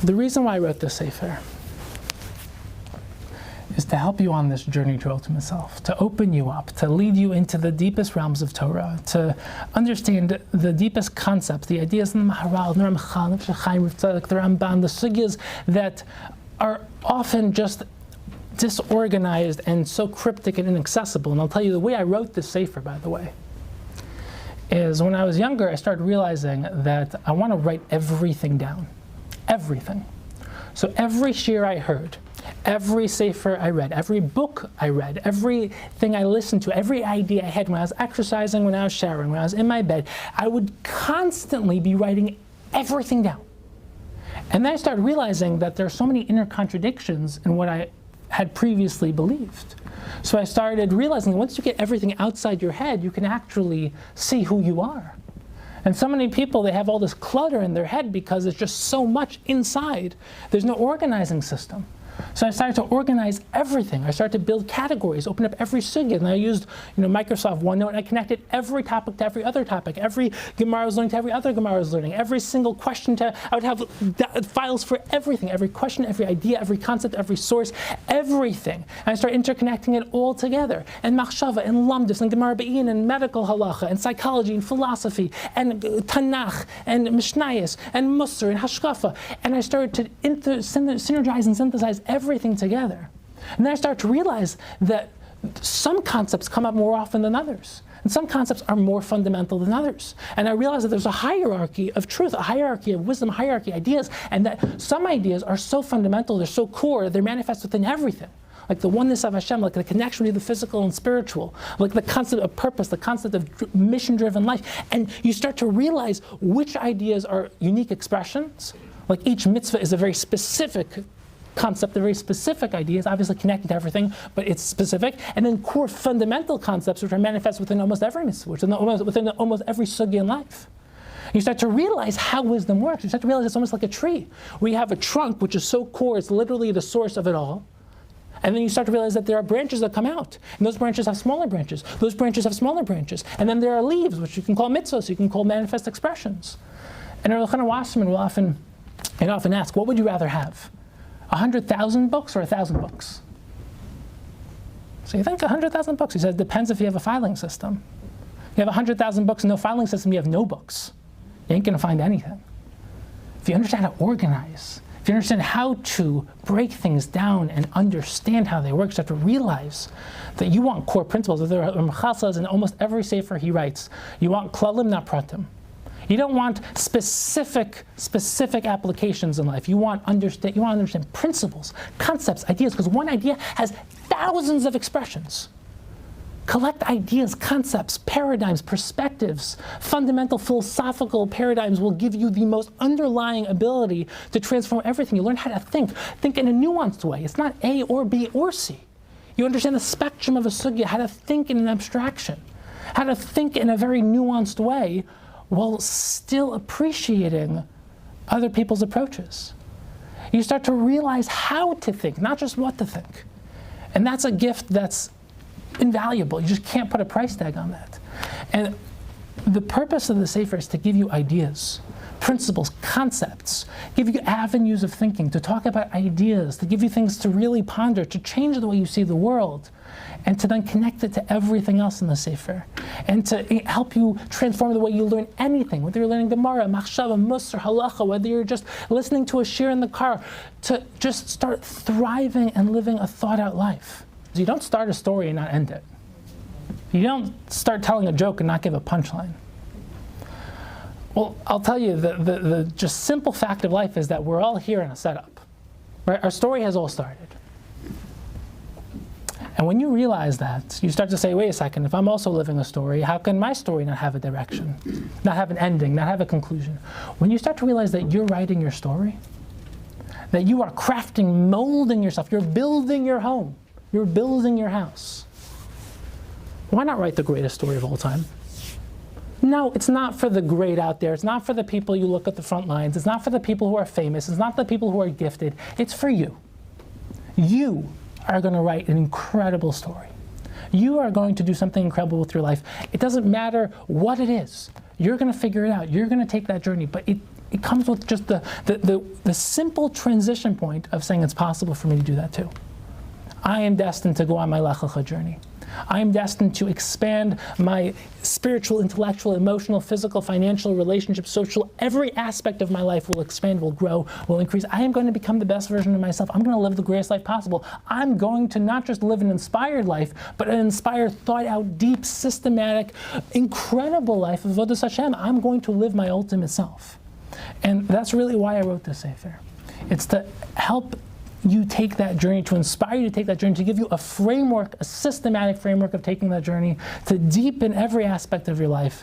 The reason why I wrote this Sefer is to help you on this journey to ultimate self, to open you up, to lead you into the deepest realms of Torah, to understand the deepest concepts, the ideas in the Maharal, the Ramchal, the Chaim, the Ramban, the sugyas that are often just disorganized and so cryptic and inaccessible. And I'll tell you, the way I wrote this Sefer, by the way, is when I was younger, I started realizing that I want to write everything down. Everything. So every shir I heard, every sefer I read, every book I read, everything I listened to, every idea I had when I was exercising, when I was showering, when I was in my bed, I would constantly be writing everything down. And then I started realizing that there are so many inner contradictions in what I had previously believed. So I started realizing once you get everything outside your head, you can actually see who you are. And so many people, they have all this clutter in their head because there's just so much inside. There's no organizing system. So I started to organize everything. I started to build categories, open up every sugya, and I used Microsoft OneNote, and I connected every topic to every other topic. Every Gemara I was learning to every other Gemara I was learning. Every single question I would have files for everything, every question, every idea, every concept, every source, everything. And I started interconnecting it all together. And machshava, and lamdus, and Gemara Be'in, and medical halacha, and psychology, and philosophy, and Tanakh, and Mishnayos, and Musar, and Hashkafa. And I started to synergize and synthesize everything together. And then I started to realize that some concepts come up more often than others. And some concepts are more fundamental than others. And I realized that there's a hierarchy of truth, a hierarchy of wisdom, a hierarchy of ideas, and that some ideas are so fundamental, they're so core, they're manifest within everything. Like the oneness of Hashem, like the connection between the physical and spiritual, like the concept of purpose, the concept of mission-driven life. And you start to realize which ideas are unique expressions. Like each mitzvah is a very specific concept, a very specific idea, is obviously connected to everything, but it's specific. And then core fundamental concepts which are manifest within almost every mitzvah, within almost every sugya in life. You start to realize how wisdom works. You start to realize it's almost like a tree. We have a trunk which is so core, it's literally the source of it all. And then you start to realize that there are branches that come out. And those branches have smaller branches. Those branches have smaller branches. And then there are leaves, which you can call mitzvahs, you can call manifest expressions. And Rav Elchanan Wasserman will often ask, what would you rather have? 100,000 books or 1,000 books? So you think 100,000 books. He says, it depends if you have a filing system. You have 100,000 books and no filing system, you have no books. You ain't going to find anything. If you understand how to organize, if you understand how to break things down and understand how they work, you start to realize that you want core principles. There are Ramchal says in almost every sefer he writes, you want klalim, not pratim. You don't want specific applications in life. You want to understand principles, concepts, ideas, because one idea has thousands of expressions. Collect ideas, concepts, paradigms, perspectives, fundamental philosophical paradigms will give you the most underlying ability to transform everything. You learn how to think in a nuanced way. It's not A or B or C. You understand the spectrum of a sugya, how to think in an abstraction, how to think in a very nuanced way, while still appreciating other people's approaches. You start to realize how to think, not just what to think. And that's a gift that's invaluable. You just can't put a price tag on that. And the purpose of the Sefer is to give you ideas, principles, concepts, give you avenues of thinking, to talk about ideas, to give you things to really ponder, to change the way you see the world, and to then connect it to everything else in the Sefer, and to help you transform the way you learn anything, whether you're learning Gemara, Machshava, Musar, Halacha, whether you're just listening to a shir in the car, to just start thriving and living a thought-out life. So you don't start a story and not end it. You don't start telling a joke and not give a punchline. Well, I'll tell you, the just simple fact of life is that we're all here in a setup. Right? Our story has all started. And when you realize that, you start to say, wait a second, if I'm also living a story, how can my story not have a direction, not have an ending, not have a conclusion? When you start to realize that you're writing your story, that you are crafting, molding yourself, you're building your home, you're building your house, why not write the greatest story of all time? No, it's not for the great out there. It's not for the people you look at the front lines. It's not for the people who are famous. It's not the people who are gifted. It's for you. You are going to write an incredible story. You are going to do something incredible with your life. It doesn't matter what it is. You're going to figure it out. You're going to take that journey. But it comes with just the simple transition point of saying it's possible for me to do that too. I am destined to go on my Lech Lecha journey. I am destined to expand my spiritual, intellectual, emotional, physical, financial, relationship, social, every aspect of my life will expand, will grow, will increase. I am going to become the best version of myself. I'm going to live the greatest life possible. I'm going to not just live an inspired life, but an inspired, thought out, deep, systematic, incredible life of Avodas Hashem. I'm going to live my ultimate self. And that's really why I wrote this Sefer. It's to help you take that journey, to inspire you to take that journey, to give you a framework, a systematic framework of taking that journey, to deepen every aspect of your life,